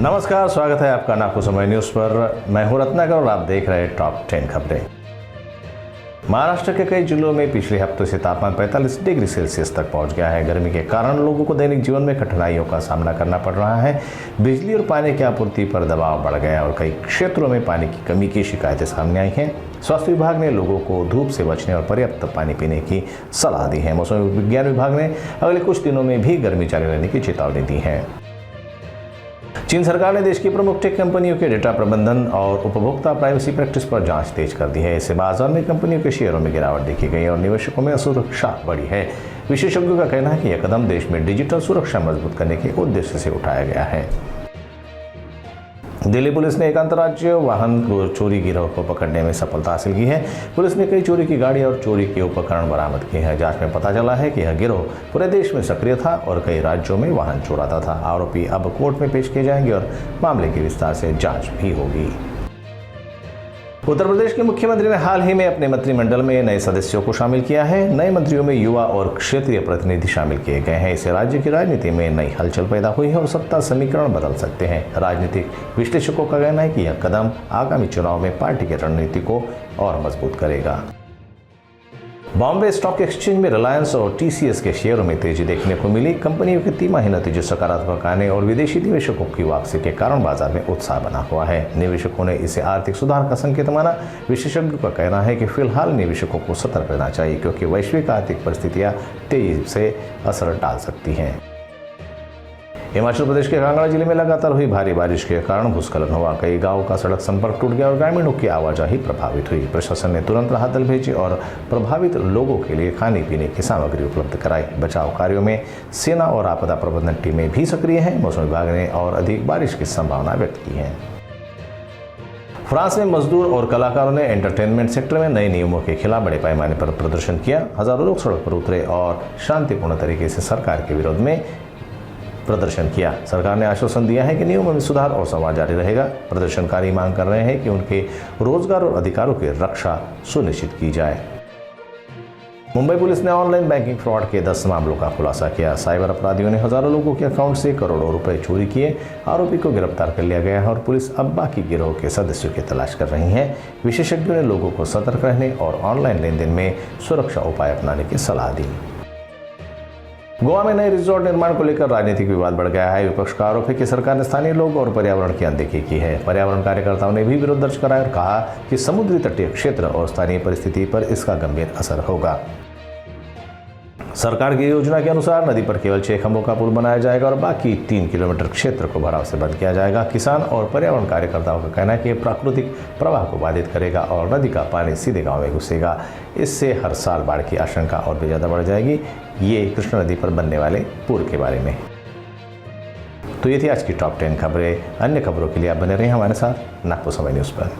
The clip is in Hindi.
नमस्कार, स्वागत है आपका नागपुर समय न्यूज़ पर। मैं हूं रत्नाकर और आप देख रहे हैं टॉप 10 खबरें। महाराष्ट्र के कई जिलों में पिछले हफ्ते से तापमान 45 डिग्री सेल्सियस तक पहुंच गया है। गर्मी के कारण लोगों को दैनिक जीवन में कठिनाइयों का सामना करना पड़ रहा है। बिजली और पानी की आपूर्ति पर दबाव बढ़ गया और कई क्षेत्रों में पानी की कमी की शिकायतें सामने आई हैं। स्वास्थ्य विभाग ने लोगों को धूप से बचने और पर्याप्त पानी पीने की सलाह दी है। मौसम विज्ञान विभाग ने अगले कुछ दिनों में भी गर्मी जारी रहने की चेतावनी दी है। चीन सरकार ने देश की प्रमुख टेक कंपनियों के डेटा प्रबंधन और उपभोक्ता प्राइवेसी प्रैक्टिस पर जांच तेज कर दी है। इससे बाजार में कंपनियों के शेयरों में गिरावट देखी गई और निवेशकों में असुरक्षा बढ़ी है। विशेषज्ञों का कहना है कि यह कदम देश में डिजिटल सुरक्षा मजबूत करने के उद्देश्य से उठाया गया है। दिल्ली पुलिस ने एक अंतर्राज्यीय वाहन चोरी गिरोह को पकड़ने में सफलता हासिल की है। पुलिस ने कई चोरी की गाड़ी और चोरी के उपकरण बरामद किए हैं। जांच में पता चला है कि यह गिरोह पूरे देश में सक्रिय था और कई राज्यों में वाहन चुराता था। आरोपी अब कोर्ट में पेश किए जाएंगे और मामले की विस्तार से जांच भी होगी। उत्तर प्रदेश के मुख्यमंत्री ने हाल ही में अपने मंत्रिमंडल में नए सदस्यों को शामिल किया है। नए मंत्रियों में युवा और क्षेत्रीय प्रतिनिधि शामिल किए गए हैं। इससे राज्य की राजनीति में नई हलचल पैदा हुई है और सत्ता समीकरण बदल सकते हैं। राजनीतिक विश्लेषकों का कहना है कि यह कदम आगामी चुनाव में पार्टी की रणनीति को और मजबूत करेगा। बॉम्बे स्टॉक एक्सचेंज में रिलायंस और टीसीएस के शेयरों में तेजी देखने को मिली। कंपनियों के तिमाही नतीजे सकारात्मक आने और विदेशी निवेशकों की वापसी के कारण बाजार में उत्साह बना हुआ है। निवेशकों ने इसे आर्थिक सुधार का संकेत माना। विशेषज्ञों का कहना है कि फिलहाल निवेशकों को सतर्क रहना चाहिए क्योंकि वैश्विक आर्थिक परिस्थितियां तेजी से असर डाल सकती हैं। हिमाचल प्रदेश के कांगड़ा जिले में लगातार हुई भारी बारिश के कारण भूस्खलन हुआ। कई गांवों का सड़क संपर्क टूट गया और ग्रामीणों की आवाजाही प्रभावित हुई। प्रशासन ने तुरंत राहत दल भेजे और प्रभावित लोगों के लिए खाने पीने की सामग्री उपलब्ध कराई। बचाव कार्यों में सेना और आपदा प्रबंधन टीमें भी सक्रिय हैं। मौसम विभाग ने और अधिक बारिश की संभावना व्यक्त की है। फ्रांस में मजदूर और कलाकारों ने एंटरटेनमेंट सेक्टर में नए नियमों के खिलाफ बड़े पैमाने पर प्रदर्शन किया। हजारों लोग सड़क पर उतरे और शांतिपूर्ण तरीके से सरकार के विरोध में प्रदर्शन किया। सरकार ने आश्वासन दिया है कि नियमों में सुधार और संवाद जारी रहेगा। प्रदर्शनकारी मांग कर रहे हैं कि उनके रोजगार और अधिकारों की रक्षा सुनिश्चित की जाए। मुंबई पुलिस ने ऑनलाइन बैंकिंग फ्रॉड के 10 मामलों का खुलासा किया। साइबर अपराधियों ने हजारों लोगों के अकाउंट से करोड़ों रुपए चोरी किए। आरोपी को गिरफ्तार कर लिया गया है और पुलिस अब बाकी गिरोह के सदस्यों की तलाश कर रही है। विशेषज्ञों ने लोगों को सतर्क रहने और ऑनलाइन लेनदेन में सुरक्षा उपाय अपनाने की सलाह दी। गोवा में नए रिजॉर्ट निर्माण को लेकर राजनीतिक विवाद बढ़ गया है। विपक्ष का आरोप है कि सरकार ने स्थानीय लोग और पर्यावरण की अनदेखी की है। पर्यावरण कार्यकर्ताओं ने भी विरोध दर्ज कराया और कहा कि समुद्री तटीय क्षेत्र और स्थानीय परिस्थिति पर इसका गंभीर असर होगा। सरकार की योजना के अनुसार नदी पर केवल 6 खंभों का पुल बनाया जाएगा और बाकी 3 किलोमीटर क्षेत्र को भराव से बंद किया जाएगा। किसान और पर्यावरण कार्यकर्ताओं का कहना है कि प्राकृतिक प्रवाह को बाधित करेगा और नदी का पानी सीधे गांव में घुसेगा। इससे हर साल बाढ़ की आशंका और भी ज़्यादा बढ़ जाएगी। ये कृष्णा नदी पर बनने वाले पुल के बारे में। तो ये थी आज की टॉप 10 खबरें। अन्य खबरों के लिए आप बने रहें हमारे साथ नागपुर समय न्यूज़ पर।